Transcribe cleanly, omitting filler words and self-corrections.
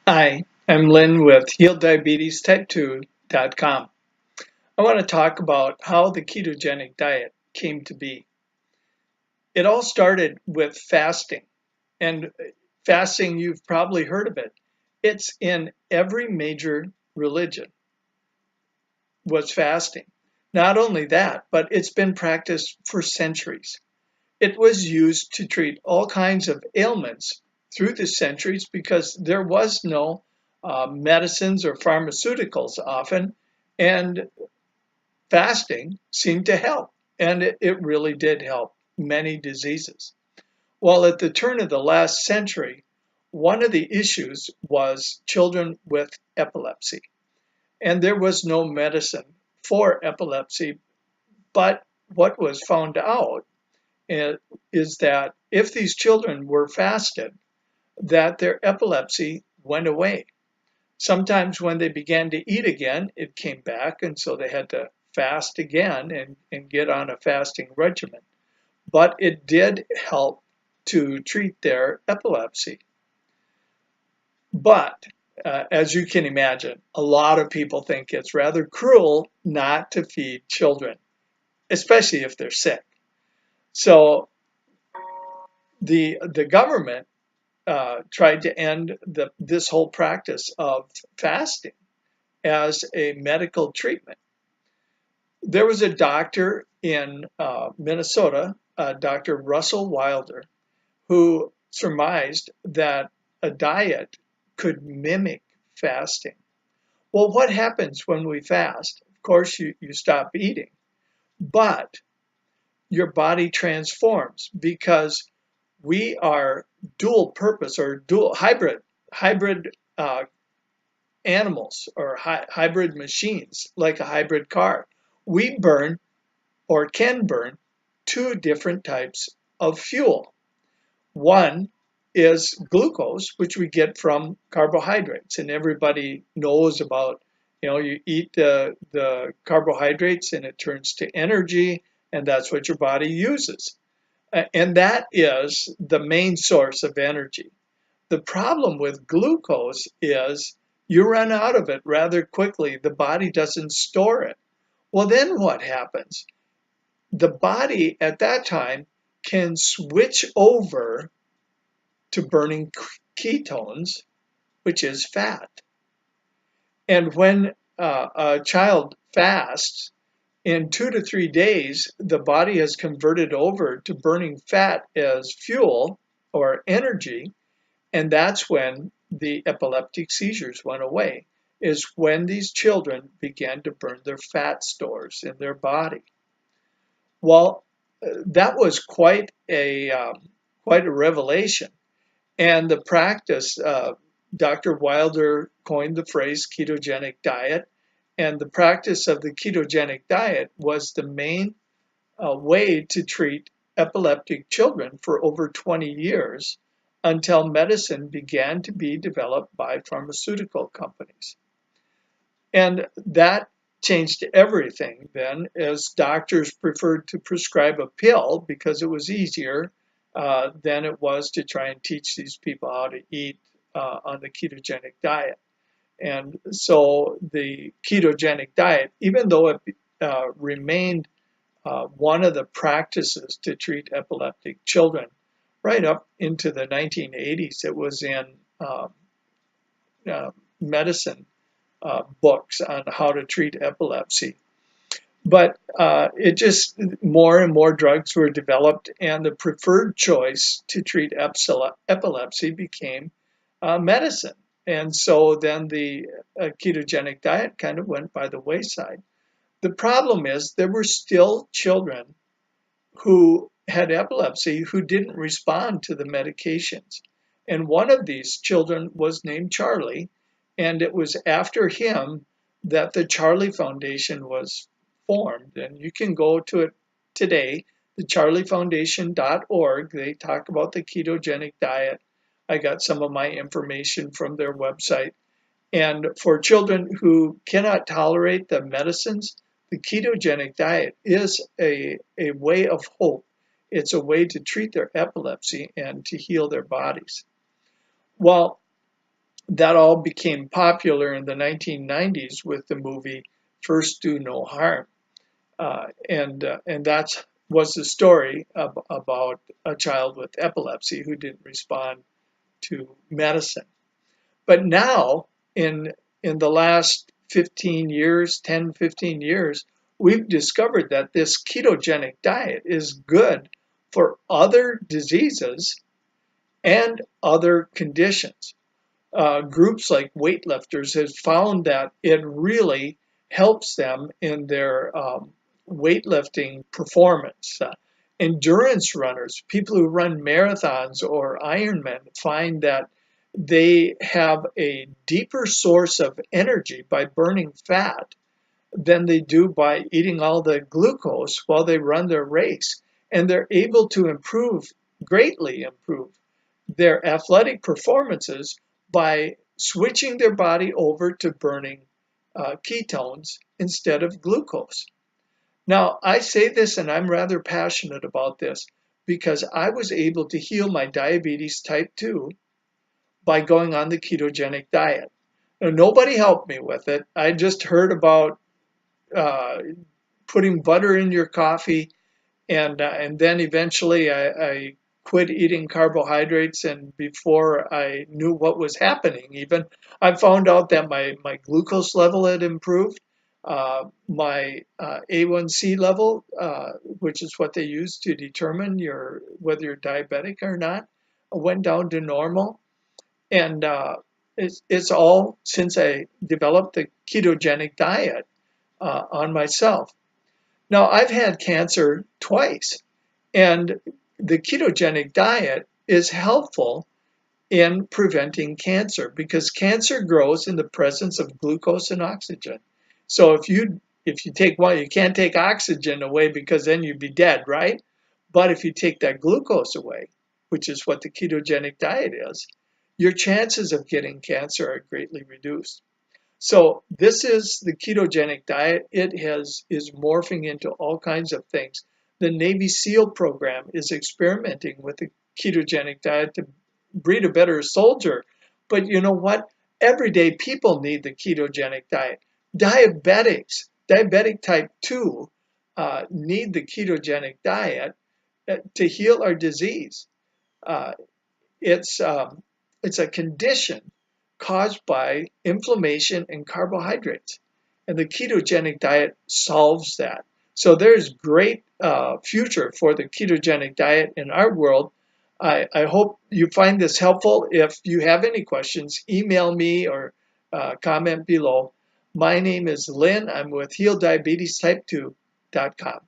Hi, I'm Lynn with HealDiabetesType2.com. I want to talk about how the ketogenic diet came to be. It all started with fasting, and fasting, you've probably heard of it. It's in every major religion was fasting. Not only that, but it's been practiced for centuries. It was used to treat all kinds of ailments through the centuries because there was no medicines or pharmaceuticals often, and fasting seemed to help, and it really did help many diseases. Well, at the turn of the last century, one of the issues was children with epilepsy, and there was no medicine for epilepsy. But what was found out is that if these children were fasted, that their epilepsy went away. Sometimes when they began to eat again, it came back, and so they had to fast again and get on a fasting regimen. But it did help to treat their epilepsy. But as you can imagine, a lot of people think it's rather cruel not to feed children, especially if they're sick. So the government tried to end this whole practice of fasting as a medical treatment. There was a doctor in Minnesota, Dr. Russell Wilder, who surmised that a diet could mimic fasting. Well, what happens when we fast? Of course, you stop eating, but your body transforms because we are dual purpose or dual hybrid animals or hybrid machines, like a hybrid car. We burn or can burn two different types of fuel. One is glucose, which we get from carbohydrates, and everybody knows about. You eat the carbohydrates and it turns to energy, and that's what your body uses. And that is the main source of energy. The problem with glucose is you run out of it rather quickly. The body doesn't store it. Well, then what happens? The body at that time can switch over to burning ketones, which is fat. And when a child fasts, in 2 to 3 days, the body has converted over to burning fat as fuel or energy, and that's when the epileptic seizures went away, is when these children began to burn their fat stores in their body. Well, that was quite a revelation, and the practice. Dr. Wilder coined the phrase ketogenic diet, and the practice of the ketogenic diet was the main way to treat epileptic children for over 20 years until medicine began to be developed by pharmaceutical companies. And that changed everything then, as doctors preferred to prescribe a pill because it was easier than it was to try and teach these people how to eat on the ketogenic diet. And so the ketogenic diet, even though it remained one of the practices to treat epileptic children right up into the 1980s, it was in uh, medicine books on how to treat epilepsy. But it just more and more drugs were developed, and the preferred choice to treat epilepsy became medicine. And so then the ketogenic diet kind of went by the wayside. The problem is there were still children who had epilepsy who didn't respond to the medications. And one of these children was named Charlie, and it was after him that the Charlie Foundation was formed. And you can go to it today, thecharliefoundation.org. They talk about the ketogenic diet. I got some of my information from their website. And for children who cannot tolerate the medicines, the ketogenic diet is a way of hope. It's a way to treat their epilepsy and to heal their bodies. Well, that all became popular in the 1990s with the movie First Do No Harm. And that was the story about a child with epilepsy who didn't respond to medicine. But now, in the last 15 years, 10, 15 years, we've discovered that this ketogenic diet is good for other diseases and other conditions. Groups like weightlifters have found that it really helps them in their weightlifting performance. Endurance runners, people who run marathons or Ironman, find that they have a deeper source of energy by burning fat than they do by eating all the glucose while they run their race. And they're able to greatly improve their athletic performances by switching their body over to burning ketones instead of glucose. Now, I say this and I'm rather passionate about this because I was able to heal my diabetes type 2 by going on the ketogenic diet. Now, nobody helped me with it. I just heard about uh, putting butter in your coffee, and then eventually I quit eating carbohydrates, and before I knew what was happening, even I found out that my glucose level had improved, my A1C level, which is what they use to determine whether you're diabetic or not, went down to normal, and it's all since I developed the ketogenic diet on myself. Now, I've had cancer twice, and the ketogenic diet is helpful in preventing cancer because cancer grows in the presence of glucose and oxygen. So if you take one, you can't take oxygen away because then you'd be dead, right? But if you take that glucose away, which is what the ketogenic diet is, your chances of getting cancer are greatly reduced. So this is the ketogenic diet. Is morphing into all kinds of things. The Navy SEAL program is experimenting with the ketogenic diet to breed a better soldier. But you know what? Everyday people need the ketogenic diet. Diabetic type 2, need the ketogenic diet to heal our disease. Uh, it's it's a condition caused by inflammation and carbohydrates, and the ketogenic diet solves that. So there's great future for the ketogenic diet in our world. I hope you find this helpful. If you have any questions, email me or comment below. My name is Lynn. I'm with HealDiabetesType2.com.